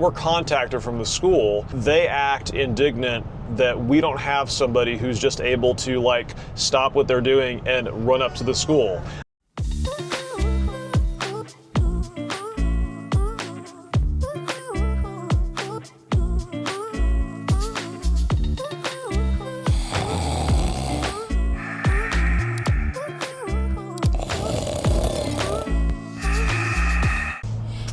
We're contacted from the school, they act indignant that we don't have somebody who's just able to like stop what they're doing and run up to the school.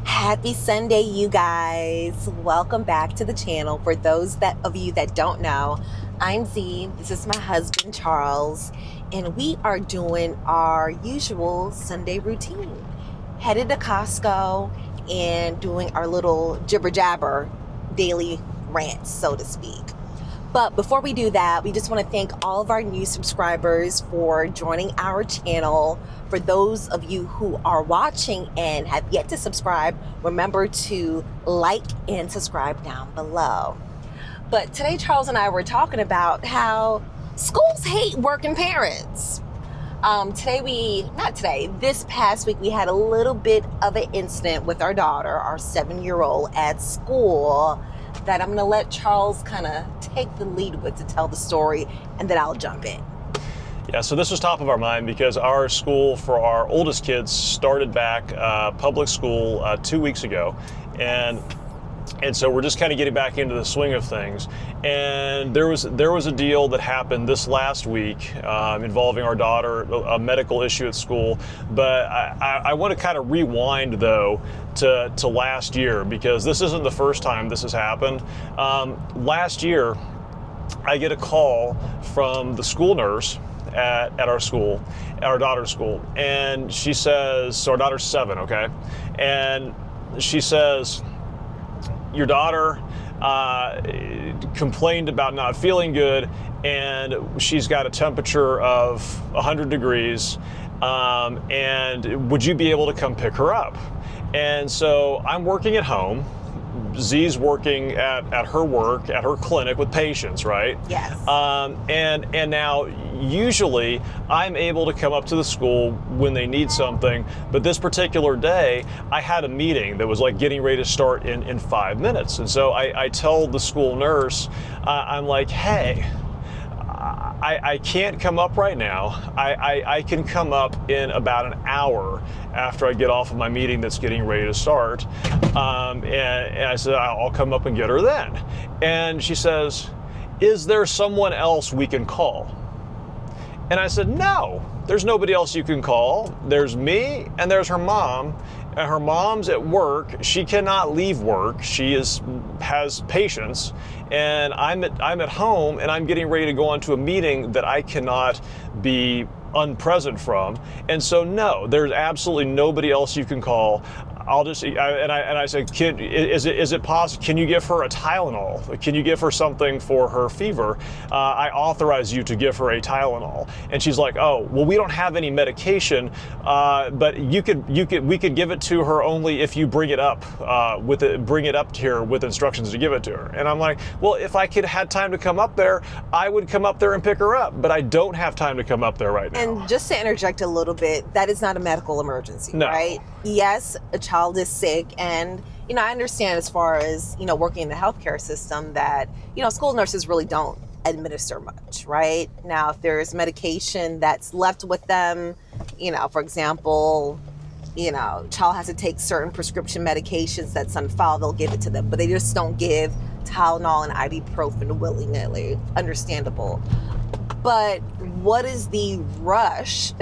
Happy Sunday, you guys. Welcome back to the channel. For those of you that don't know, I'm Z. This is my husband, Charles, and we are doing our usual Sunday routine. Headed to Costco and doing our little jibber jabber daily rant, so to speak. But before we do that, we just want to thank all of our new subscribers for joining our channel. For those of you who are watching and have yet to subscribe, remember to like and subscribe down below. But today, Charles and I were talking about how schools hate working parents. This past week, we had a little bit of an incident with our daughter, our 7-year-old, at school that I'm going to let Charles kind of take the lead with to tell the story, and then I'll jump in. Yeah, so this was top of our mind because our school for our oldest kids started back public school 2 weeks ago, and so we're just kind of getting back into the swing of things. And there was a deal that happened this last week involving our daughter, a medical issue at school. But I want to kind of rewind though to last year, because this isn't the first time this has happened. Last year, I get a call from the school nurse at our school, at our daughter's school, and she says, so our daughter's 7, okay? And she says, your daughter complained about not feeling good, and she's got a temperature of 100 degrees, and would you be able to come pick her up? And so I'm working at home. Z's working at her work, at her clinic with patients, right? Yes. And now usually I'm able to come up to the school when they need something, but this particular day I had a meeting that was like getting ready to start in 5 minutes. And so I tell the school nurse, I'm like, hey, I can't come up right now. I can come up in about an hour after I get off of my meeting that's getting ready to start. And I said, I'll come up and get her then. And she says, is there someone else we can call? And I said, no, there's nobody else you can call. There's me and there's her mom. And her mom's at work. She cannot leave work. She has patients, and I'm at home, and I'm getting ready to go on to a meeting that I cannot be unpresent from. And so no, there's absolutely nobody else you can call. I said, is it possible? Can you give her a Tylenol? Can you give her something for her fever? I authorize you to give her a Tylenol. And she's like, oh, well, we don't have any medication, but we could give it to her only if you bring it up here with instructions to give it to her. And I'm like, well, if I had time to come up there, I would come up there and pick her up, but I don't have time to come up there right now. And just to interject a little bit, that is not a medical emergency, no. Right? Yes, a child is sick, and I understand as far as working in the healthcare system that school nurses really don't administer much, right? Now, if there's medication that's left with them, for example, child has to take certain prescription medications that's on file, they'll give it to them, but they just don't give Tylenol and ibuprofen willy-nilly. Understandable. But what is the rush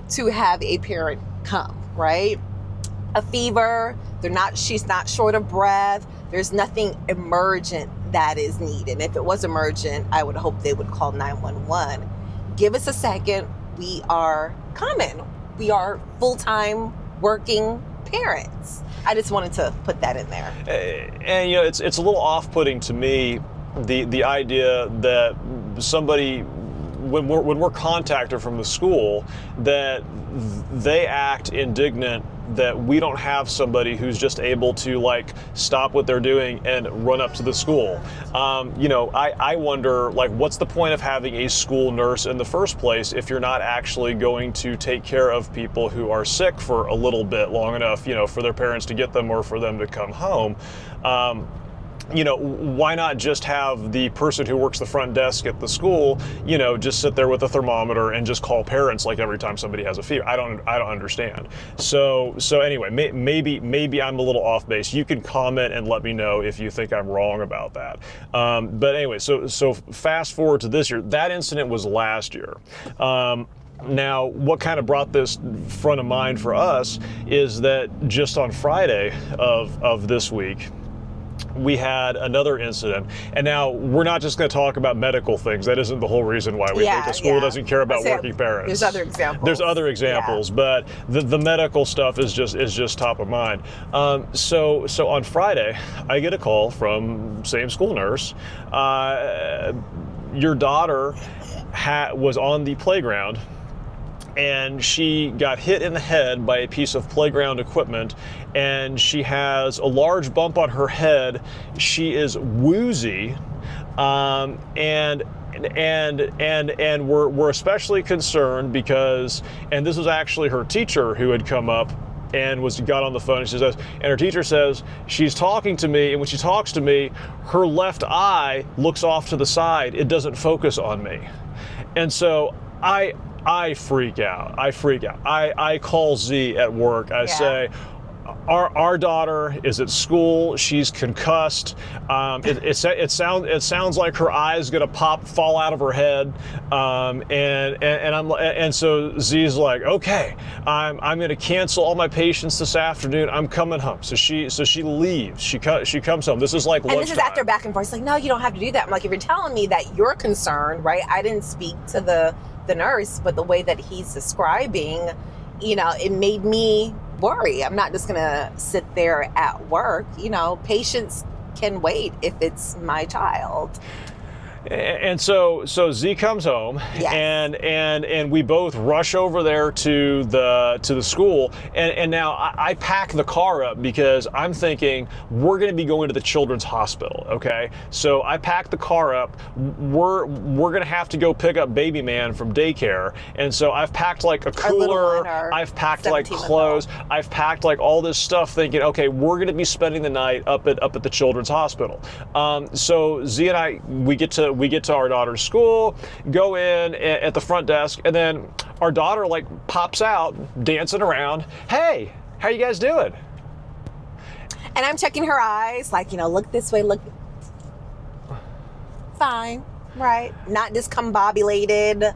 to have a parent come, right? A fever, she's not short of breath, there's nothing emergent that is needed. If it was emergent, I would hope they would call 911. Give us a second, we are coming. We are full-time working parents. I just wanted to put that in there. And it's a little off-putting to me, the idea that somebody, when we're contacted from the school, that they act indignant that we don't have somebody who's just able to like stop what they're doing and run up to the school. I wonder, like, what's the point of having a school nurse in the first place if you're not actually going to take care of people who are sick for a little bit long enough, for their parents to get them or for them to come home. Why not just have the person who works the front desk at the school, just sit there with a thermometer and just call parents like every time somebody has a fever? I don't understand. So anyway, maybe I'm a little off base. You can comment and let me know if you think I'm wrong about that. But anyway, so fast forward to this year. That incident was last year. Now, what kind of brought this front of mind for us is that just on Friday of this week, we had another incident. And now we're not just going to talk about medical things. That isn't the whole reason why we think the school doesn't care about working parents. There's other examples. There's other examples, but the medical stuff is just top of mind. So on Friday, I get a call from same school nurse. Your daughter was on the playground, and she got hit in the head by a piece of playground equipment, and she has a large bump on her head. She is woozy, and we're especially concerned because, and this was actually her teacher who had come up and got on the phone, and she says, and her teacher says, she's talking to me, and when she talks to me, her left eye looks off to the side. It doesn't focus on me. And so I freak out. I call Z at work. I say, our daughter is at school. She's concussed. It sounds like her eye's gonna fall out of her head. And so Z's like, okay, I'm gonna cancel all my patients this afternoon. I'm coming home. So she leaves. She comes home. This is like lunchtime. And this is after back and forth. It's like, no, you don't have to do that. I'm like, if you're telling me that you're concerned, right? I didn't speak to the nurse, but the way that he's describing, it made me worry. I'm not just gonna sit there at work. Patients can wait if it's my child. And so Z comes home, yes. and we both rush over there to the school, and now I pack the car up because I'm thinking we're going to be going to the children's hospital. Okay, so I pack the car up. We're going to have to go pick up baby man from daycare, and so I've packed like a cooler. I've packed like clothes. I've packed like all this stuff, thinking, okay, we're going to be spending the night up at the children's hospital. So Z and I, we get to our daughter's school, go in at the front desk, and then our daughter like pops out dancing around. Hey, how you guys doing? And I'm checking her eyes, like, look this way, look. Fine, right? Not discombobulated,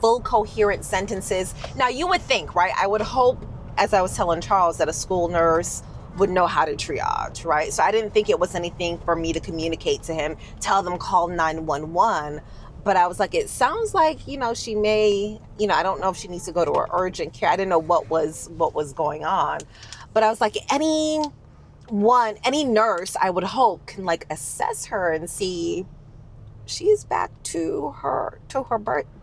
full coherent sentences. Now you would think, right? I would hope, as I was telling Charles, that a school nurse would know how to triage, right? So I didn't think it was anything for me to communicate to him, tell them call 911. But I was like, it sounds like, she may, I don't know if she needs to go to her urgent care. I didn't know what was going on. But I was like, any nurse, I would hope, can like assess her and see she's back to her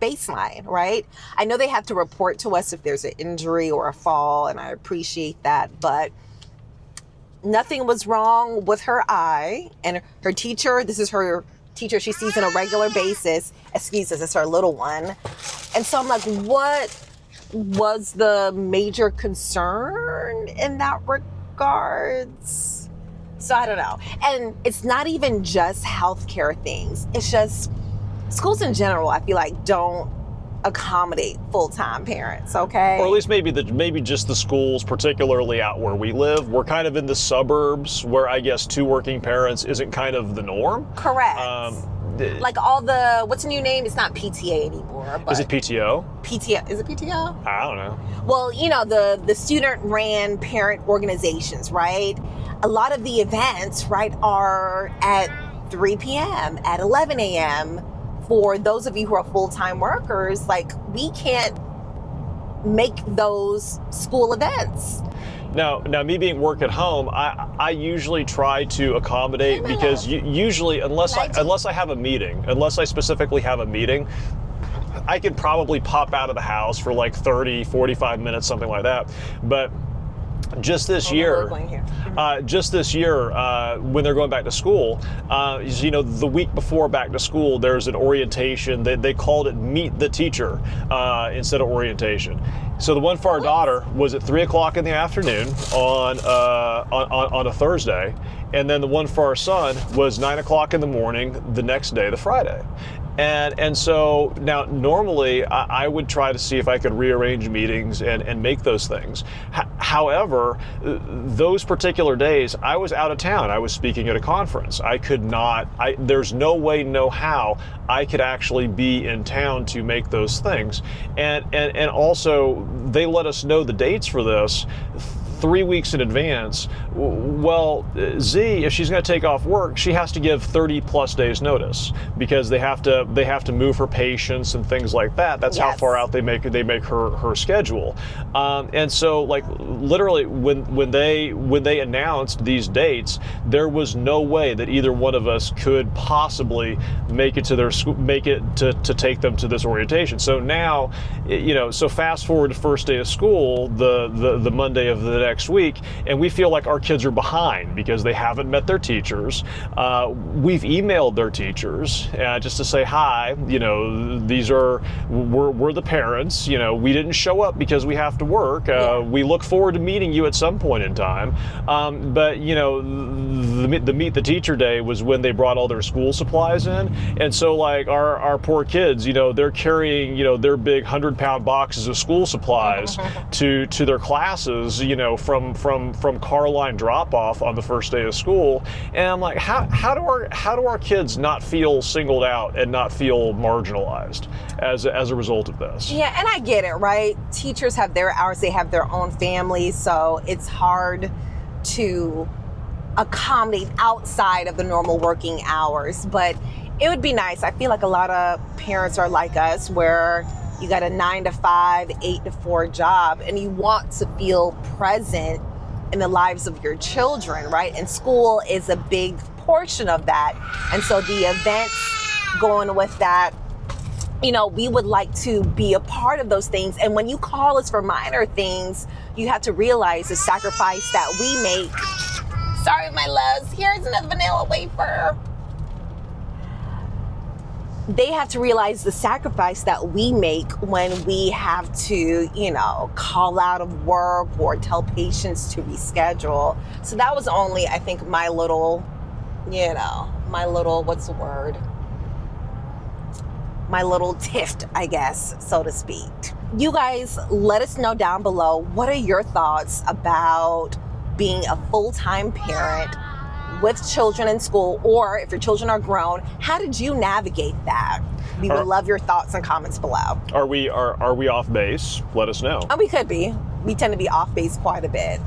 baseline, right? I know they have to report to us if there's an injury or a fall, and I appreciate that, but nothing was wrong with her eye. And her teacher, this is her teacher she sees on a regular basis. Excuse us, it's her little one. And so I'm like, what was the major concern in that regards? So I don't know. And it's not even just healthcare things. It's just schools in general, I feel like, don't accommodate full-time parents, okay? Or at least maybe just the schools, particularly out where we live. We're kind of in the suburbs where I guess two working parents isn't kind of the norm. Correct. Like all the, what's the new name? It's not PTA anymore. But is it PTO? PTO, is it PTO? I don't know. Well, the student-ran parent organizations, right? A lot of the events, right, are at 3 p.m., at 11 a.m., for those of you who are full-time workers, like, we can't make those school events. Now, me being work at home, I usually try to accommodate because usually, unless I have a meeting, unless I specifically have a meeting, I could probably pop out of the house for like 30, 45 minutes, something like that. But just this We're year, going here. when they're going back to school, you know, the week before back to school, there's an orientation. They called it Meet the Teacher instead of orientation. So the one for our daughter was at 3 o'clock in the afternoon on a Thursday, and then the one for our son was 9 o'clock in the morning the next day, the Friday. And so now normally I would try to see if I could rearrange meetings and make those things. However, those particular days I was out of town. I was speaking at a conference. I could not, there's no way, no how I could actually be in town to make those things. And also they let us know the dates for this 3 weeks in advance. Well, Z, if she's going to take off work, she has to give 30 plus days notice because they have to move her patients and things like that. That's how far out they make her schedule. And so, like, literally when they announced these dates, there was no way that either one of us could possibly make it to their school, to take them to this orientation. So now, you know, so fast forward to first day of school, the Monday of the next week, and we feel like our kids are behind because they haven't met their teachers. We've emailed their teachers just to say, hi, you know, we're the parents, you know, we didn't show up because we have to work. We look forward to meeting you at some point in time. But, you know, the Meet the Teacher Day was when they brought all their school supplies in. And so, like, our poor kids, you know, they're carrying, you know, their big 100-pound boxes of school supplies to their classes, you know, from car line drop off on the first day of school. And I'm like, how do our kids not feel singled out and not feel marginalized as a result of this? Yeah, and I get it, right? Teachers have their hours, they have their own families, so it's hard to accommodate outside of the normal working hours. But it would be nice. I feel like a lot of parents are like us, where you got a 9 to 5, 8 to 4 job, and you want to feel present in the lives of your children, right? And school is a big portion of that. And so the events going with that, you know, we would like to be a part of those things. And when you call us for minor things, you have to realize the sacrifice that we make. Sorry, my loves, here's another vanilla wafer. They have to realize the sacrifice that we make when we have to, you know, call out of work or tell patients to reschedule. So that was only, I think, my little, what's the word? My little tiff, I guess, so to speak. You guys, let us know down below, what are your thoughts about being a full-time parent with children in school, or if your children are grown, how did you navigate that? We would love your thoughts and comments below. Are we off base? Let us know. Oh, we could be. We tend to be off base quite a bit.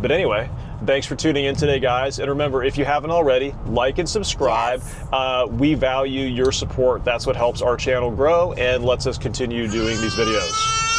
But anyway, thanks for tuning in today, guys. And remember, if you haven't already, like and subscribe. Yes. We value your support. That's what helps our channel grow and lets us continue doing these videos.